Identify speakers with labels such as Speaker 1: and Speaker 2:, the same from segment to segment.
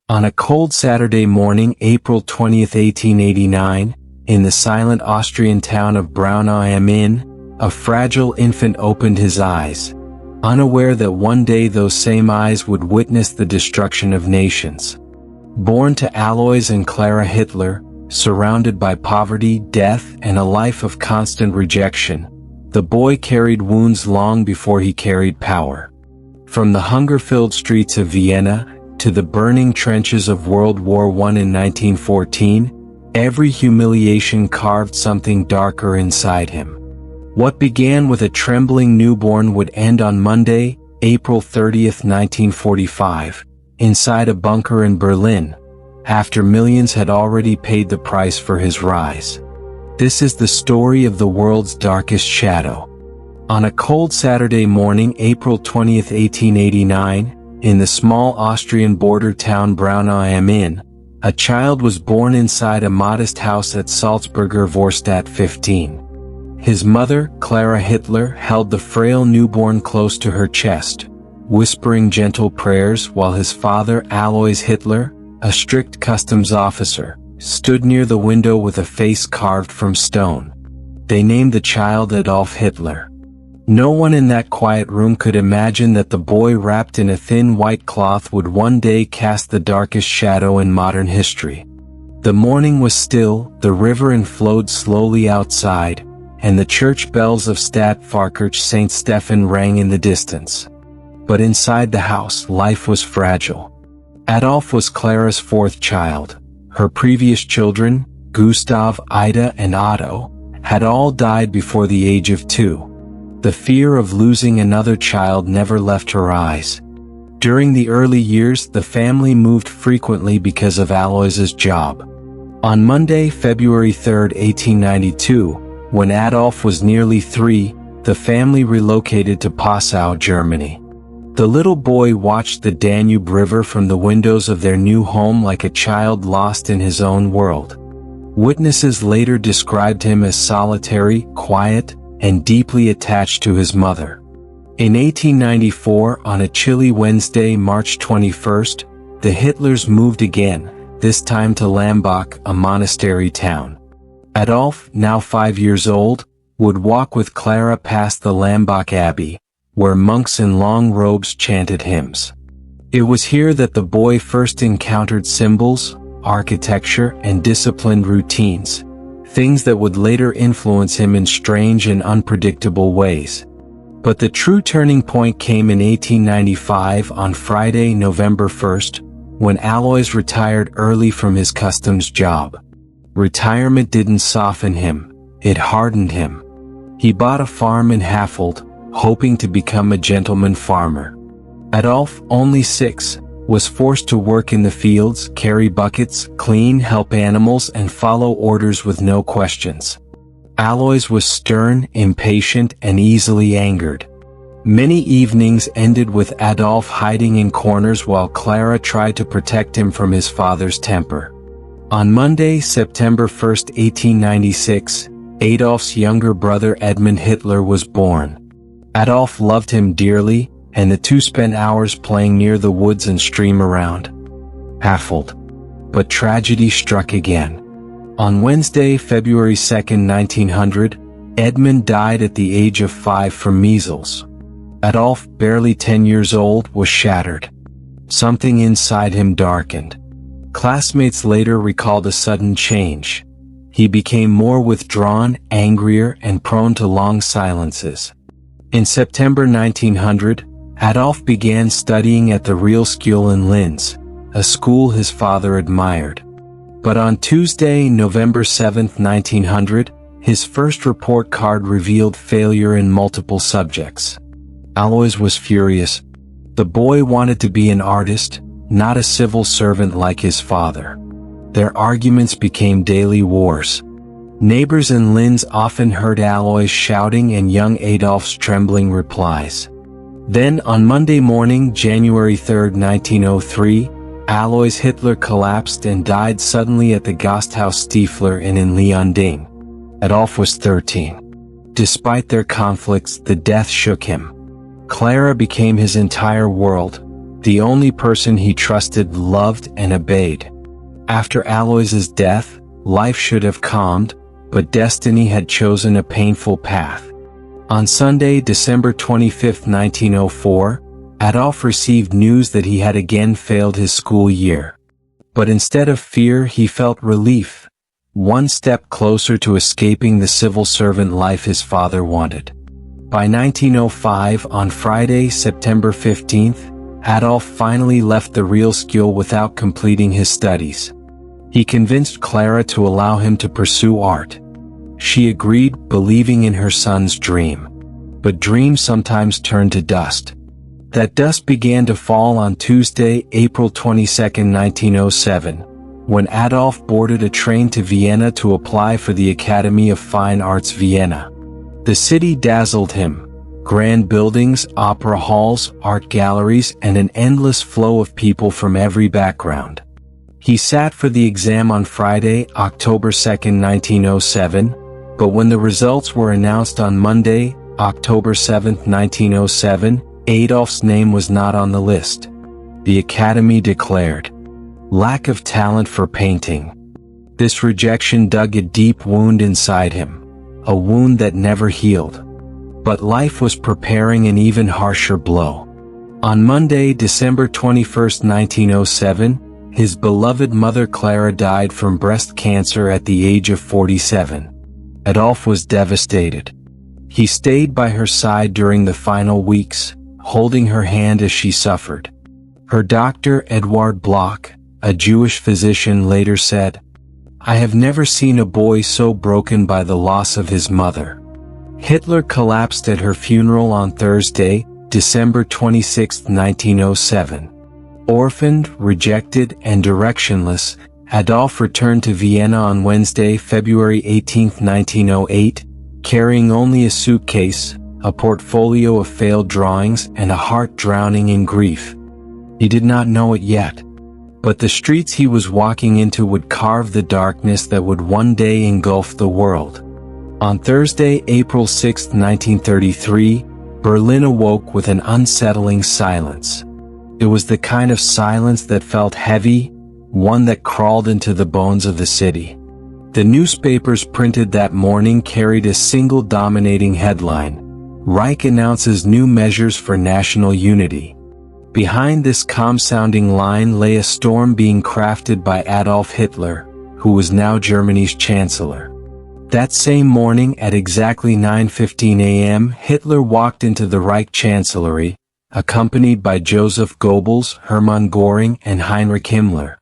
Speaker 1: On a cold Saturday morning, April 20, 1889, in the silent Austrian town of Braunau am Inn, a fragile infant opened his eyes, unaware that one day those same eyes would witness the destruction of nations. Born to Alois and Clara Hitler, surrounded by poverty, death, and a life of constant rejection, the boy carried wounds long before he carried power. From the hunger-filled streets of Vienna to the burning trenches of World War I in 1914, every humiliation carved something darker inside him. What began with a trembling newborn would end on Monday, April 30, 1945, inside a bunker in Berlin, after millions had already paid the price for his rise. This is the story of the world's darkest shadow. On a cold Saturday morning, April 20, 1889, in the small Austrian border town Braunau am Inn, a child was born inside a modest house at Salzburger Vorstadt 15. His mother, Clara Hitler, held the frail newborn close to her chest, whispering gentle prayers, while his father, Alois Hitler, a strict customs officer, stood near the window with a face carved from stone. They named the child Adolf Hitler. No one in that quiet room could imagine that the boy wrapped in a thin white cloth would one day cast the darkest shadow in modern history. The morning was still, the river flowed slowly outside, and the church bells of Stadtpfarrkirche St. Stephen rang in the distance. But inside the house, life was fragile. Adolf was Clara's fourth child. Her previous children, Gustav, Ida, and Otto, had all died before the age of 2. The fear of losing another child never left her eyes. During the early years, the family moved frequently because of Alois's job. On Monday, February 3, 1892, when Adolf was nearly 3, the family relocated to Passau, Germany. The little boy watched the Danube River from the windows of their new home like a child lost in his own world. Witnesses later described him as solitary, quiet, and deeply attached to his mother. In 1894, on a chilly Wednesday, March 21st, the Hitlers moved again, this time to Lambach, a monastery town. Adolf, now 5 years old, would walk with Clara past the Lambach Abbey, where monks in long robes chanted hymns. It was here that the boy first encountered symbols, architecture, and disciplined routines, things that would later influence him in strange and unpredictable ways. But the true turning point came in 1895 on Friday, November 1st, when Alois retired early from his customs job. Retirement didn't soften him, it hardened him. He bought a farm in Hafeld, hoping to become a gentleman farmer. Adolf, only 6, was forced to work in the fields, carry buckets, clean, help animals, and follow orders with no questions. Alois was stern, impatient, and easily angered. Many evenings ended with Adolf hiding in corners while Clara tried to protect him from his father's temper. On Monday, September 1, 1896, Adolf's younger brother Edmund Hitler was born. Adolf loved him dearly, and the two spent hours playing near the woods and stream around Hafeld. But tragedy struck again. On Wednesday, February 2, 1900, Edmund died at the age of 5 from measles. Adolf, barely 10 years old, was shattered. Something inside him darkened. Classmates later recalled a sudden change. He became more withdrawn, angrier, and prone to long silences. In September 1900, Adolf began studying at the Realschule in Linz, a school his father admired. But on Tuesday, November 7, 1900, his first report card revealed failure in multiple subjects. Alois was furious. The boy wanted to be an artist, not a civil servant like his father. Their arguments became daily wars. Neighbors in Linz often heard Alois shouting and young Adolf's trembling replies. Then, on Monday morning, January 3, 1903, Alois Hitler collapsed and died suddenly at the Gasthaus Stiefler Inn in Leonding. Adolf was 13. Despite their conflicts, the death shook him. Clara became his entire world, the only person he trusted, loved, and obeyed. After Alois's death, life should have calmed, but destiny had chosen a painful path. On Sunday, December 25, 1904, Adolf received news that he had again failed his school year. But instead of fear, he felt relief, one step closer to escaping the civil servant life his father wanted. By 1905, on Friday, September 15th, Adolf finally left the real school without completing his studies. He convinced Clara to allow him to pursue art. She agreed, believing in her son's dream. But dreams sometimes turn to dust. That dust began to fall on Tuesday, April 22, 1907, when Adolf boarded a train to Vienna to apply for the Academy of Fine Arts Vienna. The city dazzled him. Grand buildings, opera halls, art galleries, and an endless flow of people from every background. He sat for the exam on Friday, October 2, 1907, but when the results were announced on Monday, October 7, 1907, Adolf's name was not on the list. The Academy declared, "Lack of talent for painting." This rejection dug a deep wound inside him, a wound that never healed. But life was preparing an even harsher blow. On Monday, December 21, 1907, his beloved mother Clara died from breast cancer at the age of 47. Adolf was devastated. He stayed by her side during the final weeks, holding her hand as she suffered. Her doctor, Eduard Bloch, a Jewish physician, later said, "I have never seen a boy so broken by the loss of his mother." Hitler collapsed at her funeral on Thursday, December 26, 1907. Orphaned, rejected, and directionless, Adolf returned to Vienna on Wednesday, February 18, 1908, carrying only a suitcase, a portfolio of failed drawings, and a heart drowning in grief. He did not know it yet, but the streets he was walking into would carve the darkness that would one day engulf the world. On Thursday, April 6, 1933, Berlin awoke with an unsettling silence. It was the kind of silence that felt heavy, one that crawled into the bones of the city. The newspapers printed that morning carried a single dominating headline: Reich announces new measures for national unity. Behind this calm-sounding line lay a storm being crafted by Adolf Hitler, who was now Germany's chancellor. That same morning at exactly 9:15 a.m., Hitler walked into the Reich Chancellery, accompanied by Joseph Goebbels, Hermann Göring, and Heinrich Himmler.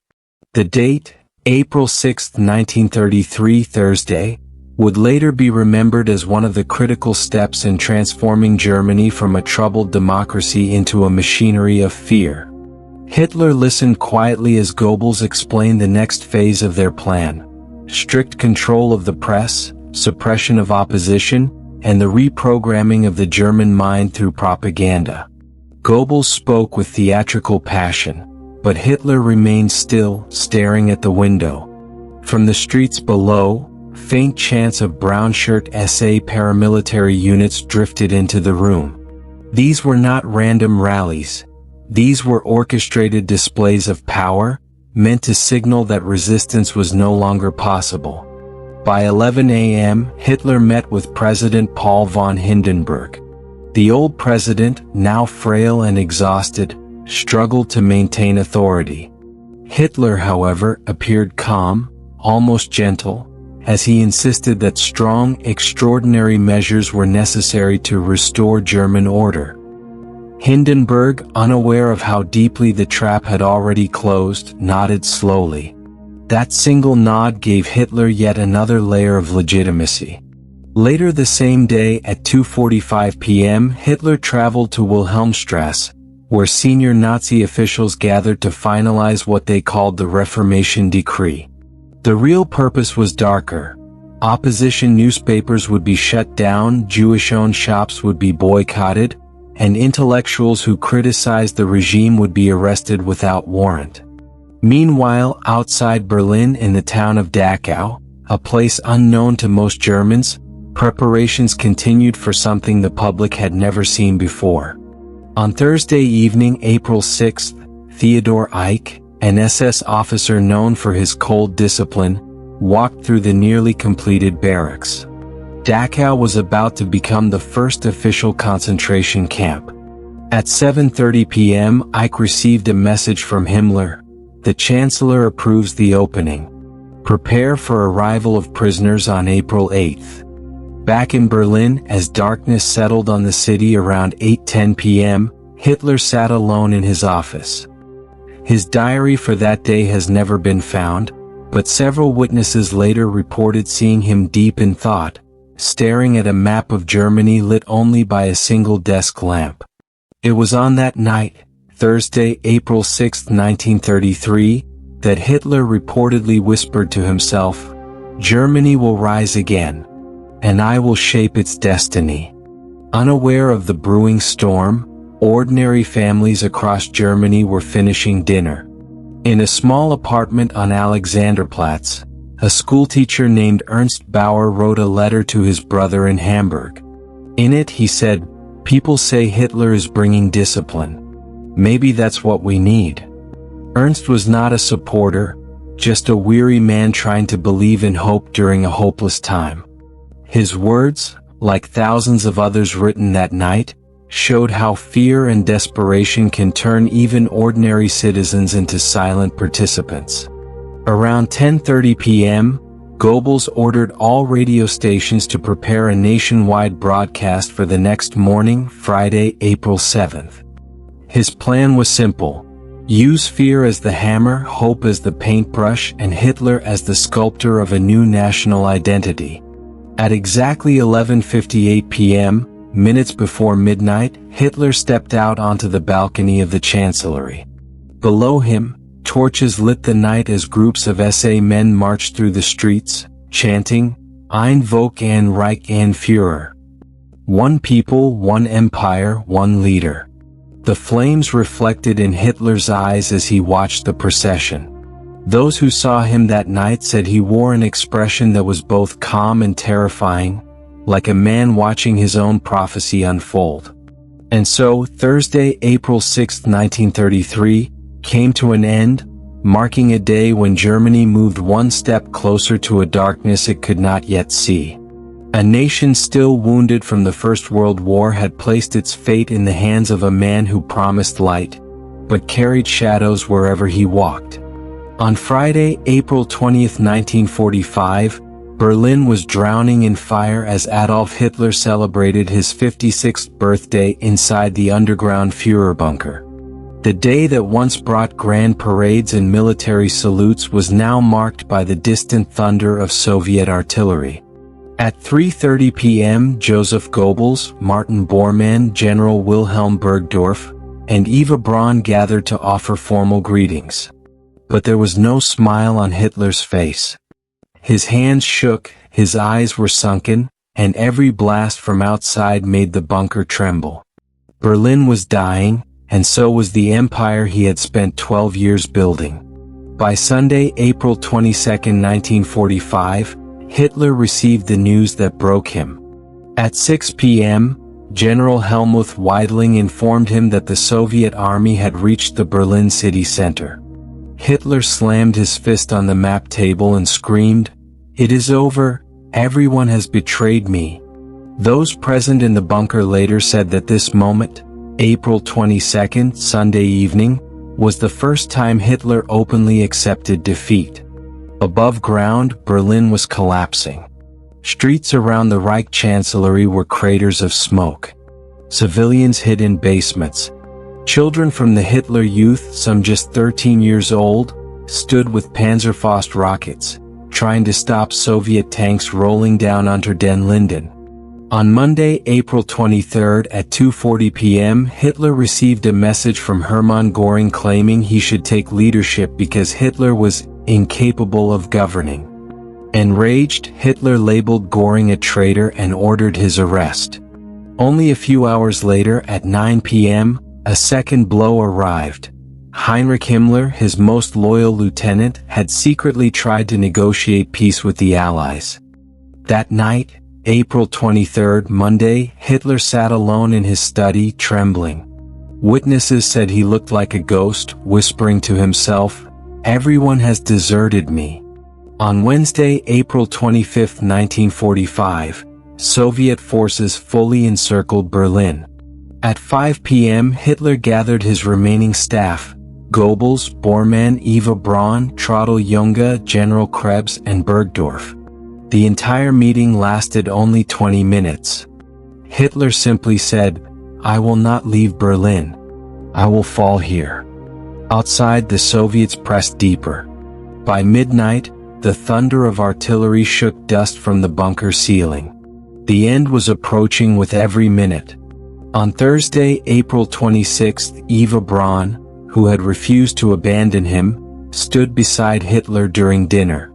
Speaker 1: The date, April 6, 1933, Thursday, would later be remembered as one of the critical steps in transforming Germany from a troubled democracy into a machinery of fear. Hitler listened quietly as Goebbels explained the next phase of their plan: strict control of the press, suppression of opposition, and the reprogramming of the German mind through propaganda. Goebbels spoke with theatrical passion, but Hitler remained still, staring at the window. From the streets below, faint chants of brown-shirt SA paramilitary units drifted into the room. These were not random rallies. These were orchestrated displays of power, meant to signal that resistance was no longer possible. By 11 a.m., Hitler met with President Paul von Hindenburg. The old president, now frail and exhausted, struggled to maintain authority. Hitler, however, appeared calm, almost gentle, as he insisted that strong, extraordinary measures were necessary to restore German order. Hindenburg, unaware of how deeply the trap had already closed, nodded slowly. That single nod gave Hitler yet another layer of legitimacy. Later the same day at 2:45 p.m., Hitler traveled to Wilhelmstrasse, where senior Nazi officials gathered to finalize what they called the Reformation Decree. The real purpose was darker. Opposition newspapers would be shut down, Jewish-owned shops would be boycotted, and intellectuals who criticized the regime would be arrested without warrant. Meanwhile, outside Berlin in the town of Dachau, a place unknown to most Germans, preparations continued for something the public had never seen before. On Thursday evening, April 6th, Theodor Eicke, an SS officer known for his cold discipline, walked through the nearly completed barracks. Dachau was about to become the first official concentration camp. At 7:30 p.m., Eicke received a message from Himmler. The Chancellor approves the opening. Prepare for arrival of prisoners on April 8th. Back in Berlin, as darkness settled on the city around 8:10 p.m., Hitler sat alone in his office. His diary for that day has never been found, but several witnesses later reported seeing him deep in thought, staring at a map of Germany lit only by a single desk lamp. It was on that night, Thursday, April 6, 1933, that Hitler reportedly whispered to himself, "Germany will rise again, and I will shape its destiny." Unaware of the brewing storm, ordinary families across Germany were finishing dinner. In a small apartment on Alexanderplatz, a schoolteacher named Ernst Bauer wrote a letter to his brother in Hamburg. In it he said, "People say Hitler is bringing discipline. Maybe that's what we need." Ernst was not a supporter, just a weary man trying to believe in hope during a hopeless time. His words, like thousands of others written that night, showed how fear and desperation can turn even ordinary citizens into silent participants. Around 10:30 p.m., Goebbels ordered all radio stations to prepare a nationwide broadcast for the next morning, Friday, April 7th. His plan was simple: use fear as the hammer, hope as the paintbrush, and Hitler as the sculptor of a new national identity. At exactly 11:58 p.m., minutes before midnight, Hitler stepped out onto the balcony of the Chancellery. Below him, torches lit the night as groups of SA men marched through the streets, chanting, "Ein Volk, ein Reich, ein Führer." One people, one empire, one leader. The flames reflected in Hitler's eyes as he watched the procession. Those who saw him that night said he wore an expression that was both calm and terrifying, like a man watching his own prophecy unfold. And so, Thursday, April 6, 1933, came to an end, marking a day when Germany moved one step closer to a darkness it could not yet see. A nation still wounded from the First World War had placed its fate in the hands of a man who promised light, but carried shadows wherever he walked. On Friday, April 20, 1945, Berlin was drowning in fire as Adolf Hitler celebrated his 56th birthday inside the underground Führer bunker. The day that once brought grand parades and military salutes was now marked by the distant thunder of Soviet artillery. At 3:30 p.m., Joseph Goebbels, Martin Bormann, General Wilhelm Burgdorf, and Eva Braun gathered to offer formal greetings. But there was no smile on Hitler's face. His hands shook, his eyes were sunken, and every blast from outside made the bunker tremble. Berlin was dying, and so was the empire he had spent 12 years building. By Sunday, April 22, 1945, Hitler received the news that broke him. At 6 p.m., General Helmuth Weidling informed him that the Soviet army had reached the Berlin city center. Hitler slammed his fist on the map table and screamed, "It is over, everyone has betrayed me." Those present in the bunker later said that this moment, April 22nd, Sunday evening, was the first time Hitler openly accepted defeat. Above ground, Berlin was collapsing. Streets around the Reich Chancellery were craters of smoke. Civilians hid in basements. Children from the Hitler Youth, some just 13 years old, stood with Panzerfaust rockets, trying to stop Soviet tanks rolling down Unter den Linden. On Monday, April 23 at 2:40 p.m., Hitler received a message from Hermann Göring claiming he should take leadership because Hitler was incapable of governing. Enraged, Hitler labeled Göring a traitor and ordered his arrest. Only a few hours later, at 9 p.m., a second blow arrived. Heinrich Himmler, his most loyal lieutenant, had secretly tried to negotiate peace with the Allies. That night, April 23, Monday, Hitler sat alone in his study, trembling. Witnesses said he looked like a ghost, whispering to himself, "Everyone has deserted me." On Wednesday, April 25, 1945, Soviet forces fully encircled Berlin. At 5 p.m. Hitler gathered his remaining staff, Goebbels, Bormann, Eva Braun, Trudel-Junge, General Krebs, and Bergdorf. The entire meeting lasted only 20 minutes. Hitler simply said, "I will not leave Berlin. I will fall here." Outside, the Soviets pressed deeper. By midnight, the thunder of artillery shook dust from the bunker ceiling. The end was approaching with every minute. On Thursday, April 26, Eva Braun, who had refused to abandon him, stood beside Hitler during dinner.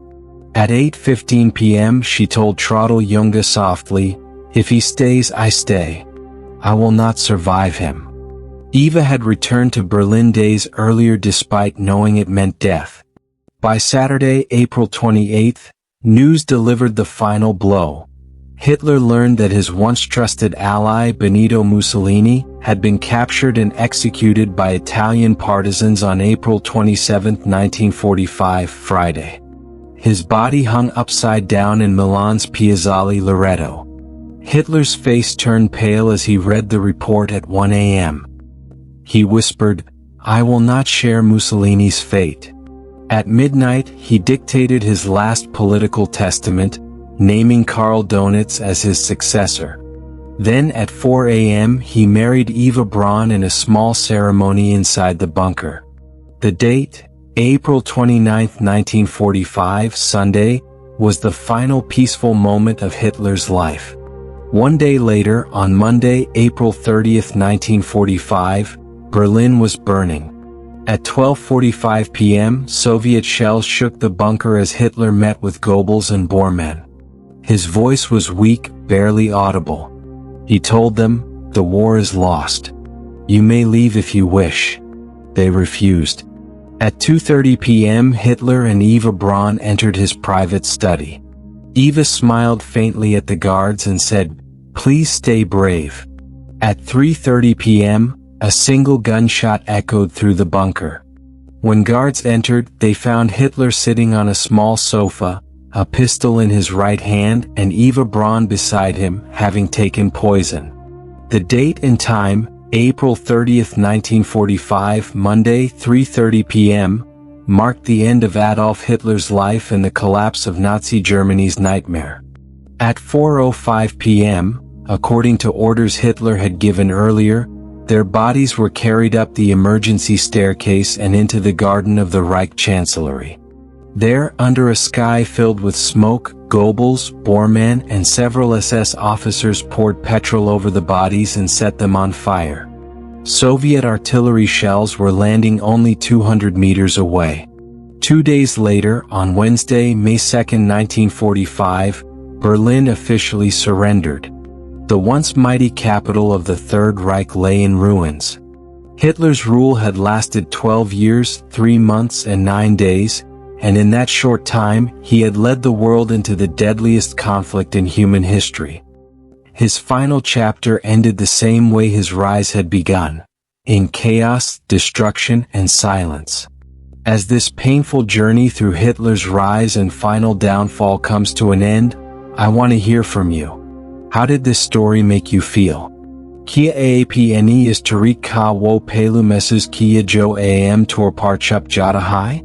Speaker 1: At 8:15 p.m. she told Trudel-Junge softly, "If he stays, I stay. I will not survive him." Eva had returned to Berlin days earlier despite knowing it meant death. By Saturday, April 28, news delivered the final blow. Hitler learned that his once trusted ally Benito Mussolini had been captured and executed by Italian partisans on April 27, 1945, Friday. His body hung upside down in Milan's Piazzale Loreto. Hitler's face turned pale as he read the report at 1 a.m. He whispered, "I will not share Mussolini's fate." At midnight, he dictated his last political testament, naming Karl Donitz as his successor. Then at 4 a.m. he married Eva Braun in a small ceremony inside the bunker. The date, April 29, 1945, Sunday, was the final peaceful moment of Hitler's life. One day later, on Monday, April 30, 1945, Berlin was burning. At 12:45 p.m., Soviet shells shook the bunker as Hitler met with Goebbels and Bormann. His voice was weak, barely audible. He told them, "The war is lost. You may leave if you wish." They refused. At 2:30 p.m. Hitler and Eva Braun entered his private study. Eva smiled faintly at the guards and said, "Please stay brave." At 3:30 p.m., a single gunshot echoed through the bunker. When guards entered, they found Hitler sitting on a small sofa, a pistol in his right hand, and Eva Braun beside him, having taken poison. The date and time, April 30, 1945, Monday, 3:30 p.m., marked the end of Adolf Hitler's life and the collapse of Nazi Germany's nightmare. At 4:05 p.m., according to orders Hitler had given earlier, their bodies were carried up the emergency staircase and into the garden of the Reich Chancellery. There, under a sky filled with smoke, Goebbels, Bormann, and several SS officers poured petrol over the bodies and set them on fire. Soviet artillery shells were landing only 200 meters away. 2 days later, on Wednesday, May 2, 1945, Berlin officially surrendered. The once mighty capital of the Third Reich lay in ruins. Hitler's rule had lasted 12 years, 3 months, and 9 days, and in that short time, he had led the world into the deadliest conflict in human history. His final chapter ended the same way his rise had begun, in chaos, destruction, and silence. As this painful journey through Hitler's rise and final downfall comes to an end, I want to hear from you. How did this story make you feel? Kia aapne is Tariq ka wo pelu meses kia jo am tor parchup jada hai?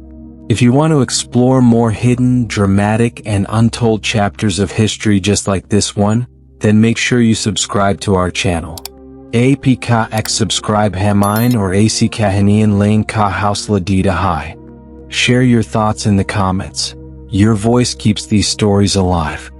Speaker 1: If you want to explore more hidden, dramatic, and untold chapters of history just like this one, then make sure you subscribe to our channel. AP ka x subscribe hamine or AC kahanian lane ka hausla dita hai. Share your thoughts in the comments. Your voice keeps these stories alive.